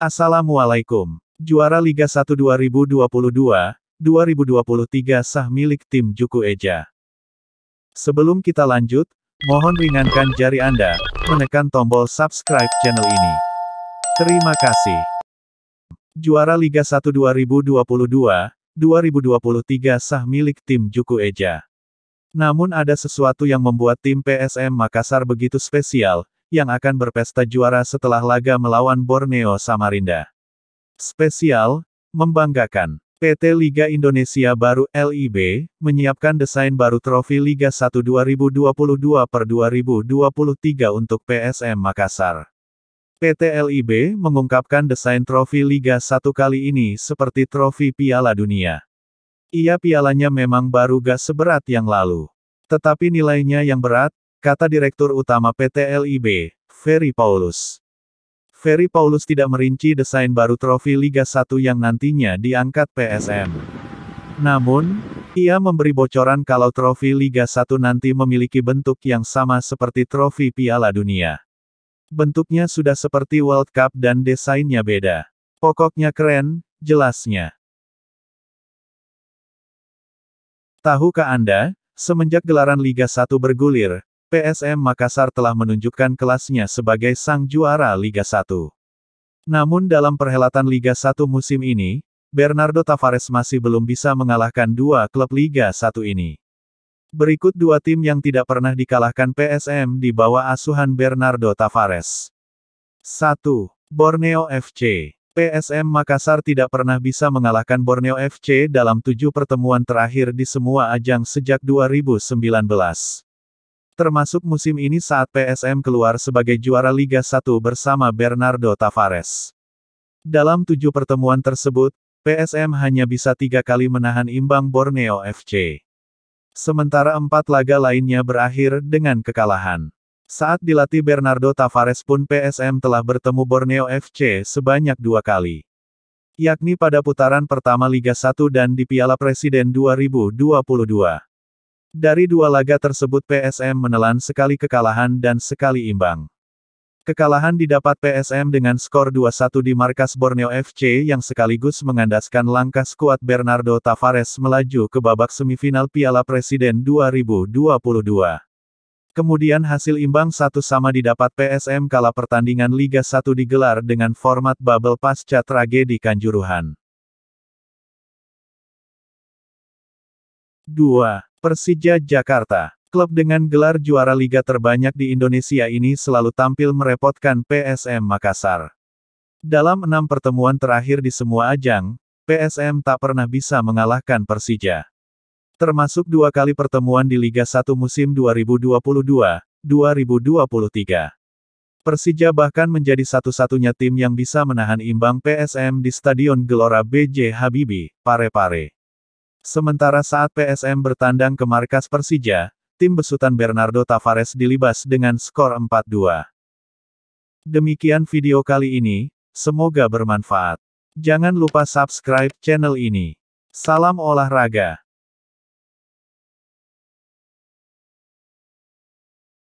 Assalamualaikum. Juara Liga 1 2022-2023 sah milik tim Juku Eja. Sebelum kita lanjut, mohon ringankan jari Anda, menekan tombol subscribe channel ini. Terima kasih. Juara Liga 1 2022-2023 sah milik tim Juku Eja. Namun ada sesuatu yang membuat tim PSM Makassar begitu spesial, yang akan berpesta juara setelah laga melawan Borneo Samarinda. Spesial, membanggakan. PT Liga Indonesia Baru (LIB) menyiapkan desain baru trofi Liga 1 2022/2023 untuk PSM Makassar. PT LIB mengungkapkan desain trofi Liga 1 kali ini seperti trofi Piala Dunia. Iya, pialanya memang baru gak seberat yang lalu. Tetapi nilainya yang berat, kata Direktur Utama PT LIB, Ferry Paulus. Ferry Paulus tidak merinci desain baru trofi Liga 1 yang nantinya diangkat PSM. Namun, ia memberi bocoran kalau trofi Liga 1 nanti memiliki bentuk yang sama seperti trofi Piala Dunia. Bentuknya sudah seperti World Cup dan desainnya beda. Pokoknya keren, jelasnya. Tahukah Anda, semenjak gelaran Liga 1 bergulir, PSM Makassar telah menunjukkan kelasnya sebagai sang juara Liga 1. Namun dalam perhelatan Liga 1 musim ini, Bernardo Tavares masih belum bisa mengalahkan dua klub Liga 1 ini. Berikut dua tim yang tidak pernah dikalahkan PSM di bawah asuhan Bernardo Tavares. 1. Borneo FC. PSM Makassar tidak pernah bisa mengalahkan Borneo FC dalam 7 pertemuan terakhir di semua ajang sejak 2019. Termasuk musim ini saat PSM keluar sebagai juara Liga 1 bersama Bernardo Tavares. Dalam 7 pertemuan tersebut, PSM hanya bisa 3 kali menahan imbang Borneo FC. Sementara 4 laga lainnya berakhir dengan kekalahan. Saat dilatih Bernardo Tavares pun PSM telah bertemu Borneo FC sebanyak 2 kali. Yakni pada putaran pertama Liga 1 dan di Piala Presiden 2022. Dari 2 laga tersebut PSM menelan sekali kekalahan dan sekali imbang. Kekalahan didapat PSM dengan skor 2-1 di markas Borneo FC yang sekaligus mengandaskan langkah skuad Bernardo Tavares melaju ke babak semifinal Piala Presiden 2022. Kemudian hasil imbang 1-1 didapat PSM kala pertandingan Liga 1 digelar dengan format bubble pasca tragedi Kanjuruhan. 2. Persija Jakarta. Klub dengan gelar juara liga terbanyak di Indonesia ini selalu tampil merepotkan PSM Makassar. Dalam 6 pertemuan terakhir di semua ajang, PSM tak pernah bisa mengalahkan Persija. Termasuk 2 kali pertemuan di Liga 1 musim 2022-2023. Persija bahkan menjadi satu-satunya tim yang bisa menahan imbang PSM di Stadion Gelora B.J. Habibie, Parepare. Sementara saat PSM bertandang ke markas Persija, tim besutan Bernardo Tavares dilibas dengan skor 4-2. Demikian video kali ini, semoga bermanfaat. Jangan lupa subscribe channel ini. Salam olahraga.